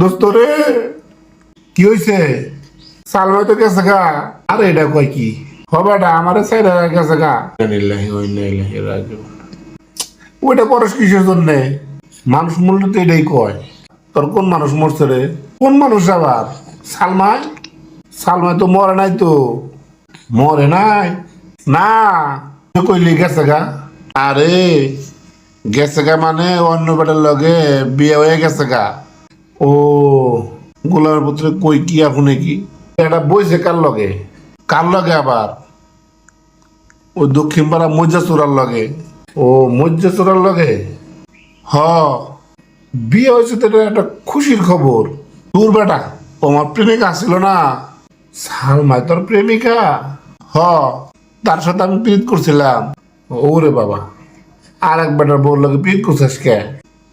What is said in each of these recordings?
দোস্ত রে, কি হয়েছে? সালমা তো গেছে গা। আরে এটা কয় কি হবেটা আমার সাইড গেছে গা। ওইটা পরশ কিসের জন্য? মানুষ মূল্য তো এটাই কয়। তোর কোন মানুষ মরছে রে? কোন মানুষ আবার? সালমায়? সালমায় তো মরে নাই তো। মরে নাই না, কইলি গেছে গা। আরে গেছে গা মানে অন্য বেটার লগে বিয়ে হয়ে গেছে গা। ও গোলামের পুত্রে কই কি এখন কি এটা বইছে কার লগে? কার লগে আবার? ওই দক্ষিণ পাড়া মজ্জা চোরার লগে। ও মজ্জা চোরার লগে। হ, বিয়ে হয়েছে তো এটা একটা খুশির খবর। তোর বেটা তোমার প্রেমিকা আসছিল না? সালমাই তোর প্রেমিকা? হ, তার সাথে আমি প্রীত করছিলাম। ওরে বাবা, আর এক বেটার বউর লগে প্রীত করছিস কে?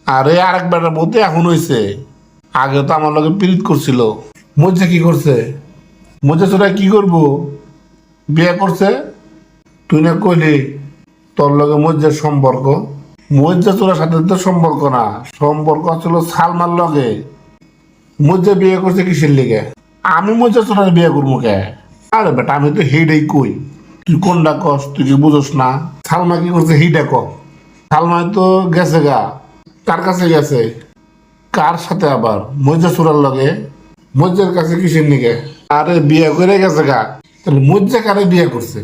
আরে আর এক বেটার বউ তো এখন হয়েছে, আগে তো আমার লগে প্রীত করছিল। মজ্জা কি করছে? মজ্জা চোরা কি করবো? বিয়ে করছে। তুই না কইলি তোর লগে মজ্জার সম্পর্ক। মজ্জা চোরার সাথে তো সম্পর্ক না, সম্পর্ক ছিল সালমার লগে। মজ্জা বিয়ে করছে কিসের লিগে? আমি মজ্জা চোরার বিয়ে করবো কে? আরে বেটা আমি তো হেডেই কই, তুই কোনটা কস? তুই কি বুঝোস না? সালমা কি করছে হিডা ক। সালমায় তো গেছে গা। কার কাছে গেছে? কার সাথে আবার? মজ্জা চোরার লগে। মজ্জার কাছে কিসের নিগে? আরে বিয়ে করে গেছে গা। তাহলে মজ্জা কারে বিয়ে করছে?